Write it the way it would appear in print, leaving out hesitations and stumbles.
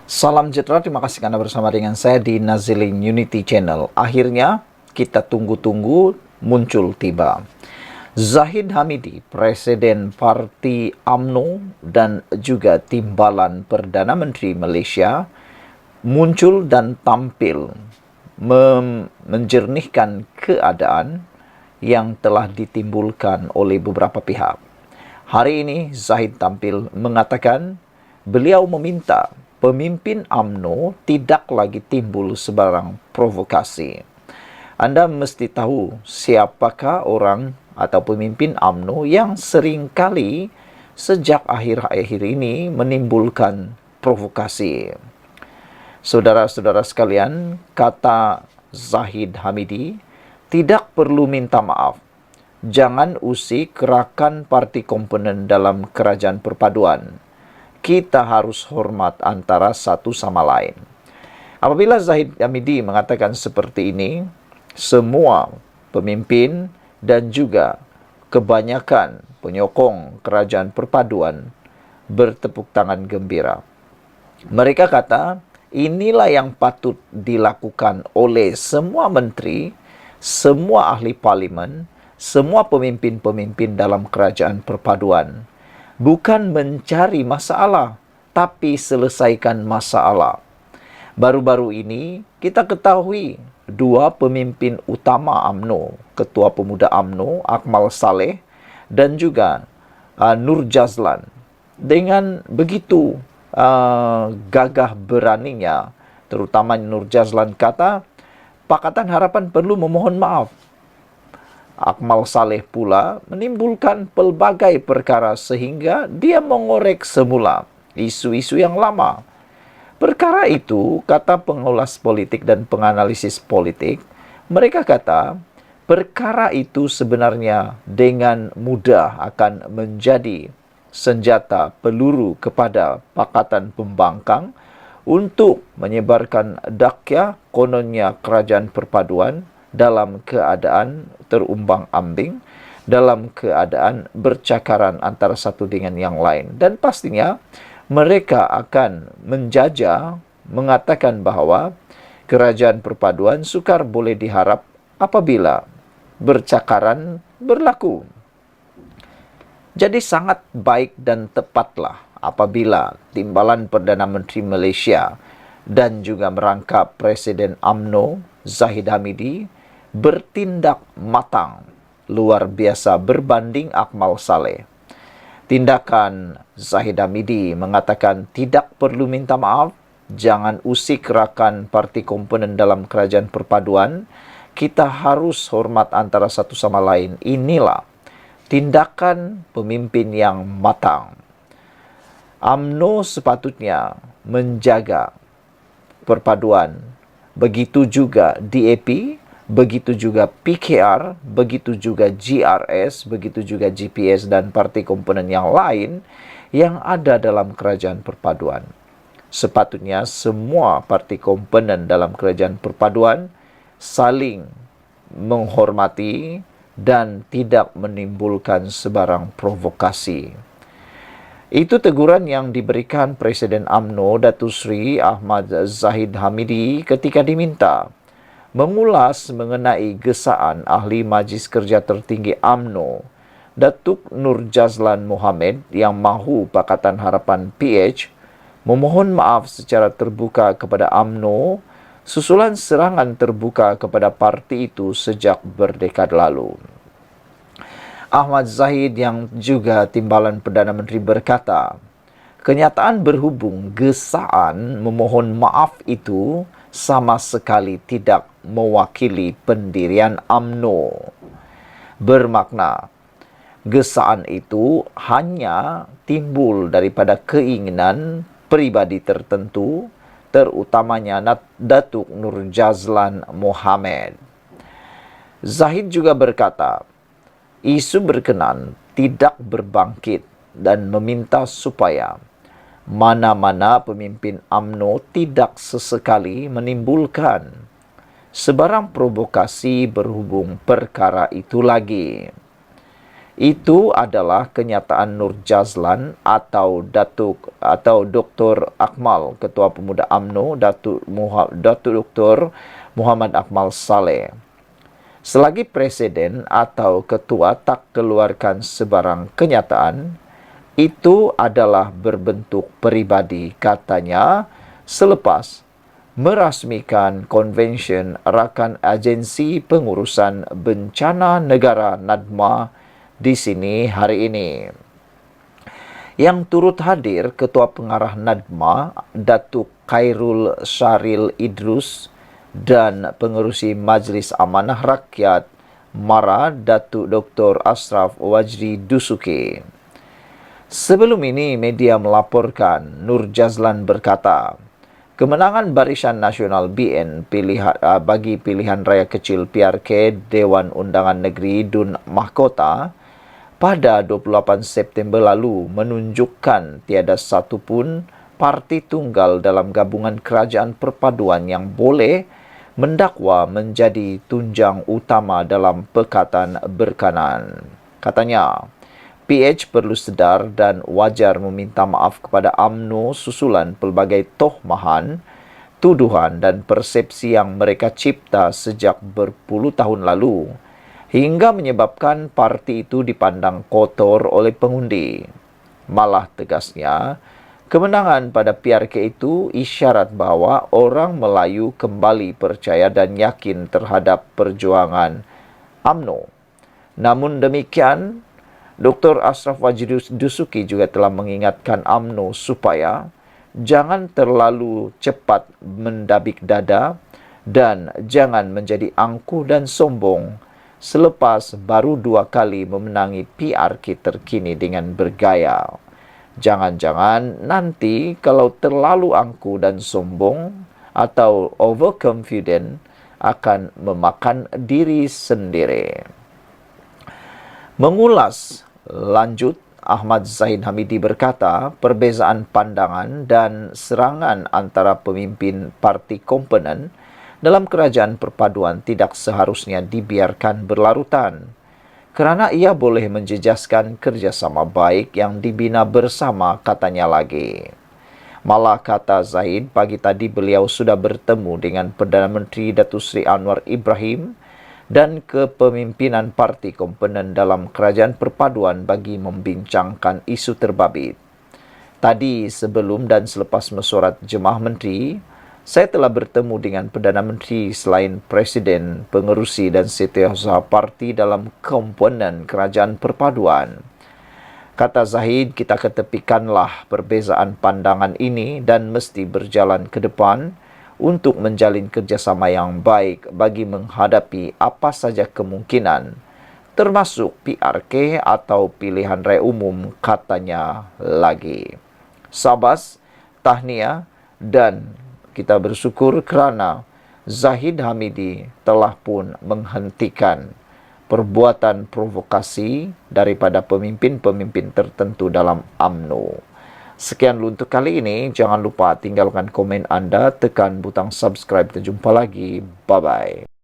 Salam sejahtera, terima kasih karena bersama dengan saya di Nazilin Unity Channel. Akhirnya kita tunggu-tunggu muncul tiba. Zahid Hamidi, Presiden Parti UMNO dan juga Timbalan Perdana Menteri Malaysia muncul dan tampil menjernihkan keadaan yang telah ditimbulkan oleh beberapa pihak. Hari ini Zahid tampil mengatakan beliau meminta pemimpin UMNO tidak lagi timbul sebarang provokasi. Anda mesti tahu siapakah orang atau pemimpin UMNO yang seringkali sejak akhir-akhir ini menimbulkan provokasi. Saudara-saudara sekalian, kata Zahid Hamidi, tidak perlu minta maaf. Jangan usik gerakan parti komponen dalam kerajaan perpaduan. Kita harus hormat antara satu sama lain. Apabila Zahid Hamidi mengatakan seperti ini, semua pemimpin dan juga kebanyakan penyokong kerajaan perpaduan bertepuk tangan gembira. Mereka kata, inilah yang patut dilakukan oleh semua menteri, semua ahli parlimen, semua pemimpin-pemimpin dalam kerajaan perpaduan. Bukan mencari masalah, tapi selesaikan masalah. Baru-baru ini kita ketahui dua pemimpin utama UMNO, Ketua Pemuda UMNO Akmal Saleh dan juga Nur Jazlan, dengan begitu gagah beraninya, terutama Nur Jazlan kata, Pakatan Harapan perlu memohon maaf. Akmal Saleh pula menimbulkan pelbagai perkara sehingga dia mengorek semula isu-isu yang lama. Perkara itu, kata pengulas politik dan penganalisis politik, mereka kata perkara itu sebenarnya dengan mudah akan menjadi senjata peluru kepada Pakatan Pembangkang untuk menyebarkan dakwah kononnya kerajaan perpaduan dalam keadaan terumbang-ambing, dalam keadaan bercakaran antara satu dengan yang lain. Dan pastinya mereka akan menjajah, mengatakan bahawa kerajaan perpaduan sukar boleh diharap apabila bercakaran berlaku. Jadi sangat baik dan tepatlah apabila Timbalan Perdana Menteri Malaysia dan juga merangkap Presiden UMNO Zahid Hamidi bertindak matang, luar biasa berbanding Akmal Saleh. Tindakan Zahid Hamidi mengatakan tidak perlu minta maaf, jangan usik gerakan parti komponen dalam kerajaan perpaduan, kita harus hormat antara satu sama lain. Inilah tindakan pemimpin yang matang. UMNO sepatutnya menjaga perpaduan, begitu juga DAP, begitu juga PKR, begitu juga GRS, begitu juga GPS dan parti komponen yang lain yang ada dalam kerajaan perpaduan. Sepatutnya semua parti komponen dalam kerajaan perpaduan saling menghormati dan tidak menimbulkan sebarang provokasi. Itu teguran yang diberikan Presiden UMNO Datuk Seri Ahmad Zahid Hamidi ketika diminta mengulas mengenai gesaan Ahli Majlis Kerja Tertinggi UMNO Datuk Nur Jazlan Mohammed yang mahu Pakatan Harapan PH memohon maaf secara terbuka kepada UMNO susulan serangan terbuka kepada parti itu sejak berdekad lalu. Ahmad Zahid yang juga Timbalan Perdana Menteri berkata, kenyataan berhubung gesaan memohon maaf itu sama sekali tidak mewakili pendirian UMNO. Bermakna, gesaan itu hanya timbul daripada keinginan pribadi tertentu, terutamanya Datuk Nur Jazlan Mohammed. Zahid juga berkata, isu berkenan tidak berbangkit dan meminta supaya mana-mana pemimpin UMNO tidak sesekali menimbulkan sebarang provokasi berhubung perkara itu lagi. Itu adalah kenyataan Nur Jazlan atau Dr. Akmal, Ketua Pemuda UMNO, Datuk Dr. Muhammad Akmal Saleh. Selagi Presiden atau Ketua tak keluarkan sebarang kenyataan, itu adalah berbentuk peribadi, katanya, selepas merasmikan konvensyen Rakan Agensi Pengurusan Bencana Negara NADMA di sini hari ini. Yang turut hadir Ketua Pengarah NADMA, Datuk Khairul Syaril Idrus, dan Pengerusi Majlis Amanah Rakyat MARA, Datuk Dr. Ashraf Wajdi Dusuki. Sebelum ini, media melaporkan Nur Jazlan berkata, kemenangan Barisan Nasional BN bagi pilihan raya kecil PRK Dewan Undangan Negeri Dun Mahkota pada 28 September lalu menunjukkan tiada satu pun parti tunggal dalam gabungan kerajaan perpaduan yang boleh mendakwa menjadi tunjang utama dalam Pekatan Berkanan. Katanya, PH perlu sedar dan wajar meminta maaf kepada UMNO susulan pelbagai tohmahan, tuduhan dan persepsi yang mereka cipta sejak berpuluh tahun lalu, hingga menyebabkan parti itu dipandang kotor oleh pengundi. Malah tegasnya, kemenangan pada PRK itu isyarat bahawa orang Melayu kembali percaya dan yakin terhadap perjuangan UMNO. Namun demikian, Dr. Ashraf Wajdi Dusuki juga telah mengingatkan UMNO supaya jangan terlalu cepat mendabik dada dan jangan menjadi angkuh dan sombong selepas baru 2 kali memenangi PRK terkini dengan bergaya. Jangan-jangan nanti kalau terlalu angkuh dan sombong atau overconfident akan memakan diri sendiri. Mengulas lanjut, Ahmad Zahid Hamidi berkata, perbezaan pandangan dan serangan antara pemimpin parti komponen dalam kerajaan perpaduan tidak seharusnya dibiarkan berlarutan, kerana ia boleh menjejaskan kerjasama baik yang dibina bersama, katanya lagi. Malah kata Zahid, pagi tadi beliau sudah bertemu dengan Perdana Menteri Datuk Seri Anwar Ibrahim dan kepemimpinan parti komponen dalam kerajaan perpaduan bagi membincangkan isu terbabit. Tadi sebelum dan selepas mesyuarat Jemaah Menteri, saya telah bertemu dengan Perdana Menteri selain Presiden, Pengerusi dan Setiausaha Parti dalam komponen kerajaan perpaduan. Kata Zahid, kita ketepikanlah perbezaan pandangan ini dan mesti berjalan ke depan untuk menjalin kerjasama yang baik bagi menghadapi apa saja kemungkinan, termasuk PRK atau pilihan raya umum, katanya lagi. Sabas, tahniah dan kita bersyukur kerana Zahid Hamidi telah pun menghentikan perbuatan provokasi daripada pemimpin-pemimpin tertentu dalam UMNO. Sekian dulu untuk kali ini. Jangan lupa tinggalkan komen anda, tekan butang subscribe dan jumpa lagi. Bye-bye.